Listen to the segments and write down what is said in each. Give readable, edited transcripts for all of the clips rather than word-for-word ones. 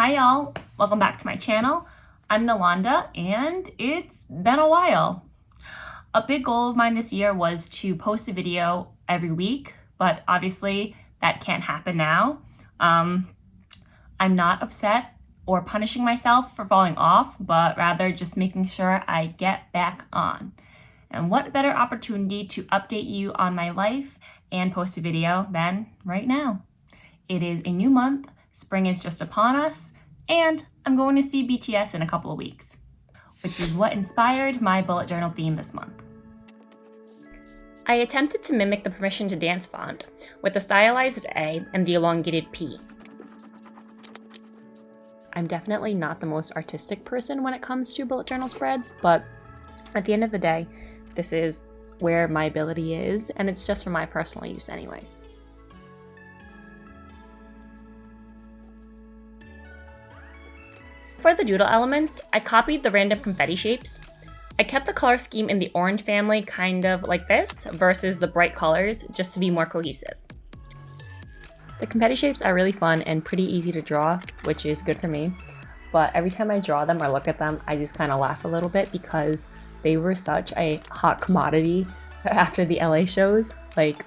Hi y'all, welcome back to my channel. I'm Nilanda and it's been a while. A big goal of mine this year was to post a video every week, but obviously that can't happen now. I'm not upset or punishing myself for falling off, but rather just making sure I get back on. And what better opportunity to update you on my life and post a video than right now. It is a new month, spring is just upon us, and I'm going to see BTS in a couple of weeks, which is what inspired my bullet journal theme this month. I attempted to mimic the permission to dance font with the stylized A and the elongated P. I'm definitely not the most artistic person when it comes to bullet journal spreads, but at the end of the day, this is where my ability is, and it's just for my personal use anyway. For the Doodle Elements, I copied the random confetti shapes. I kept the color scheme in the orange family kind of like this versus the bright colors just to be more cohesive. The confetti shapes are really fun and pretty easy to draw, which is good for me. But every time I draw them or look at them, I just kind of laugh a little bit because they were such a hot commodity after the LA shows. Like,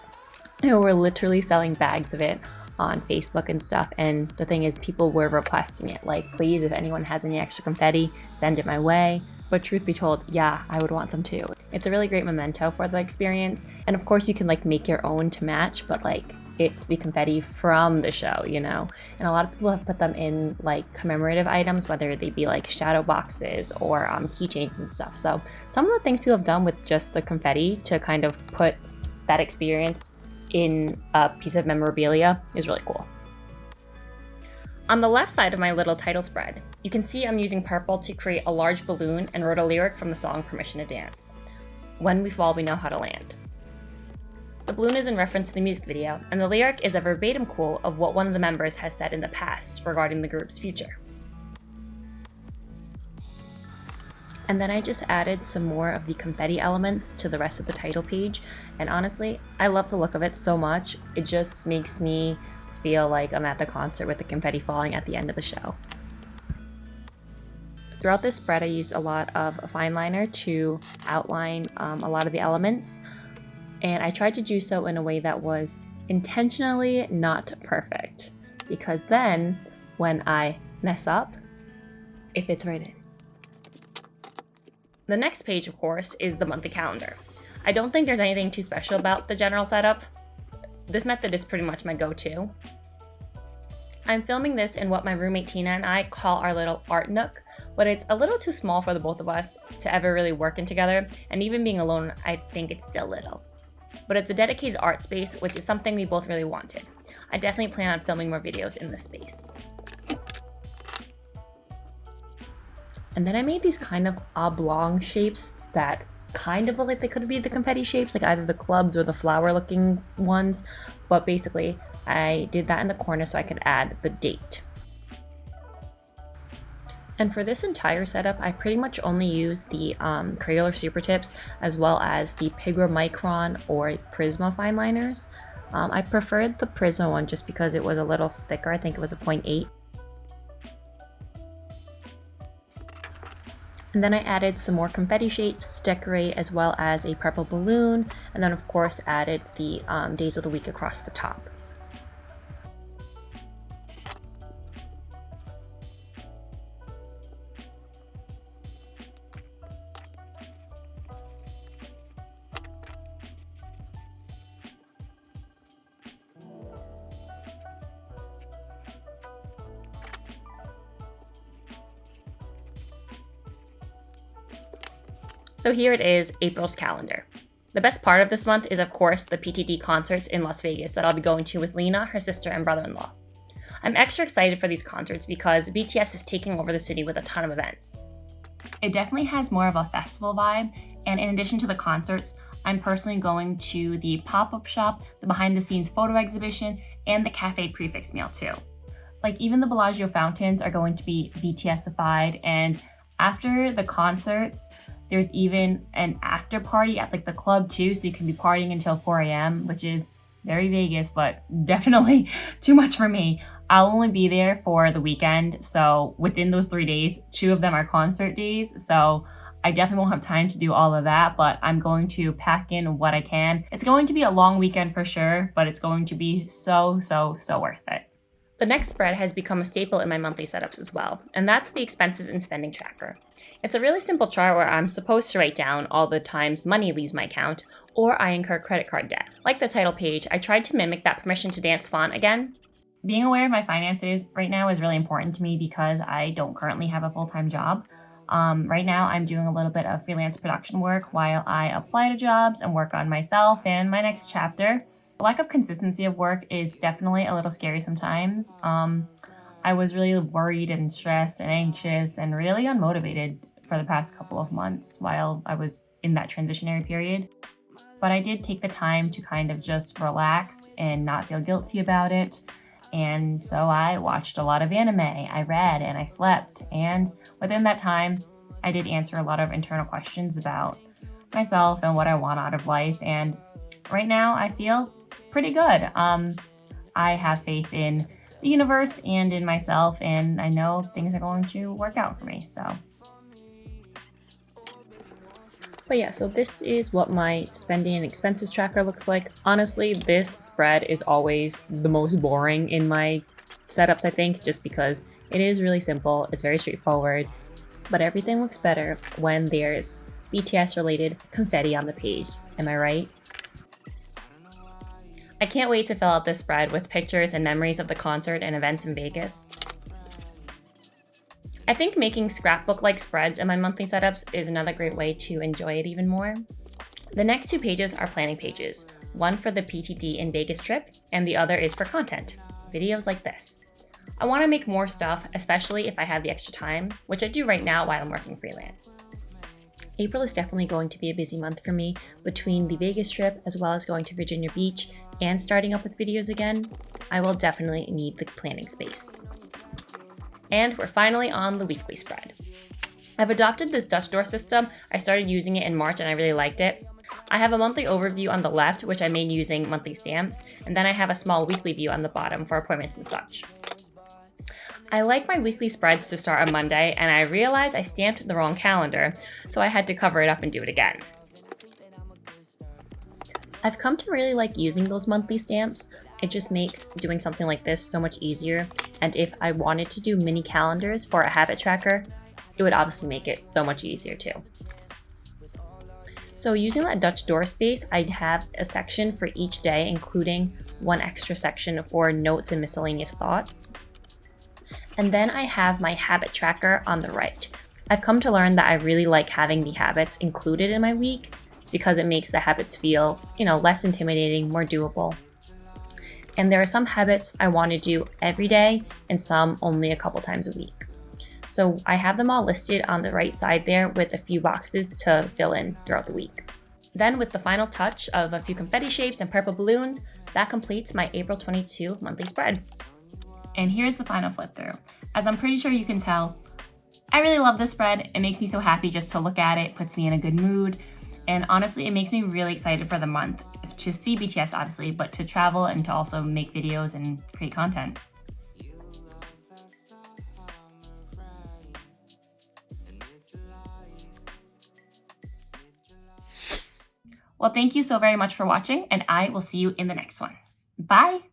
they were literally selling bags of it on Facebook and stuff, and the thing is, people were requesting it, like, please, if anyone has any extra confetti, send it my way. But truth be told, yeah, I would want some too. It's a really great memento for the experience, and of course you can like make your own to match, but like it's the confetti from the show, you know? And a lot of people have put them in like commemorative items, whether they be like shadow boxes or keychains and stuff. So some of the things people have done with just the confetti to kind of put that experience in a piece of memorabilia is really cool. On the left side of my little title spread, you can see I'm using purple to create a large balloon and wrote a lyric from the song Permission to Dance. When we fall, we know how to land. The balloon is in reference to the music video, and the lyric is a verbatim quote of what one of the members has said in the past regarding the group's future. And then I just added some more of the confetti elements to the rest of the title page, and honestly, I love the look of it so much. It just makes me feel like I'm at the concert with the confetti falling at the end of the show. Throughout this spread, I used a lot of a fine liner to outline a lot of the elements, and I tried to do so in a way that was intentionally not perfect, because then when I mess up, it fits right in. The next page, of course, is the monthly calendar. I don't think there's anything too special about the general setup. This method is pretty much my go-to. I'm filming this in what my roommate Tina and I call our little art nook, but it's a little too small for the both of us to ever really work in together, and even being alone, I think it's still little. But it's a dedicated art space, which is something we both really wanted. I definitely plan on filming more videos in this space. And then I made these kind of oblong shapes that kind of look like they could be the confetti shapes, like either the clubs or the flower looking ones. But basically, I did that in the corner so I could add the date. And for this entire setup, I pretty much only used the Crayola Super Tips as well as the Pigra Micron or Prisma fine liners. I preferred the Prisma one just because it was a little thicker. I think it was a 0.8. And then I added some more confetti shapes to decorate, as well as a purple balloon, and then of course added the days of the week across the top. So here it is, April's calendar. The best part of this month is, of course, the PTD concerts in Las Vegas that I'll be going to with Lena, her sister, and brother-in-law. I'm extra excited for these concerts because BTS is taking over the city with a ton of events. It definitely has more of a festival vibe, and in addition to the concerts, I'm personally going to the pop-up shop, the behind-the-scenes photo exhibition, and the cafe prefix meal too. Like, even the Bellagio fountains are going to be BTS-ified, and after the concerts, there's even an after party at like the club too, so you can be partying until 4 a.m., which is very Vegas, but definitely too much for me. I'll only be there for the weekend, so within those 3 days, 2 of them are concert days, so I definitely won't have time to do all of that, but I'm going to pack in what I can. It's going to be a long weekend for sure, but it's going to be so worth it. The next spread has become a staple in my monthly setups as well, and that's the expenses and spending tracker. It's a really simple chart where I'm supposed to write down all the times money leaves my account or I incur credit card debt. Like the title page, I tried to mimic that permission to dance font again. Being aware of my finances right now is really important to me because I don't currently have a full-time job. Right now, I'm doing a little bit of freelance production work while I apply to jobs and work on myself and my next chapter. The lack of consistency of work is definitely a little scary sometimes. I was really worried and stressed and anxious and really unmotivated for the past couple of months while I was in that transitionary period. But I did take the time to kind of just relax and not feel guilty about it. And so I watched a lot of anime, I read, and I slept. And within that time, I did answer a lot of internal questions about myself and what I want out of life. And right now, I feel pretty good. I have faith in the universe and in myself, and I know things are going to work out for me, so. But yeah, so this is what my spending and expenses tracker looks like. Honestly, this spread is always the most boring in my setups, I think, just because it is really simple, it's very straightforward, but everything looks better when there's BTS related confetti on the page. Am I right? I can't wait to fill out this spread with pictures and memories of the concert and events in Vegas. I think making scrapbook-like spreads in my monthly setups is another great way to enjoy it even more. The next 2 pages are planning pages, one for the PTD in Vegas trip, and the other is for content, videos like this. I want to make more stuff, especially if I have the extra time, which I do right now while I'm working freelance. April is definitely going to be a busy month for me between the Vegas trip as well as going to Virginia Beach and starting up with videos again. I will definitely need the planning space. And we're finally on the weekly spread. I've adopted this Dutch door system. I started using it in March and I really liked it. I have a monthly overview on the left, which I made using monthly stamps, and then I have a small weekly view on the bottom for appointments and such. I like my weekly spreads to start on Monday, and I realized I stamped the wrong calendar, so I had to cover it up and do it again. I've come to really like using those monthly stamps. It just makes doing something like this so much easier, and if I wanted to do mini calendars for a habit tracker, it would obviously make it so much easier too. So using that Dutch door space, I'd have a section for each day, including one extra section for notes and miscellaneous thoughts. And then I have my habit tracker on the right. I've come to learn that I really like having the habits included in my week because it makes the habits feel, less intimidating, more doable. And there are some habits I want to do every day and some only a couple times a week. So I have them all listed on the right side there with a few boxes to fill in throughout the week. Then with the final touch of a few confetti shapes and purple balloons, that completes my April 22 monthly spread. And here's the final flip through. As I'm pretty sure you can tell, I really love this spread. It makes me so happy just to look at it, puts me in a good mood. And honestly, it makes me really excited for the month to see BTS, obviously, but to travel and to also make videos and create content. Well, thank you so very much for watching, and I will see you in the next one. Bye!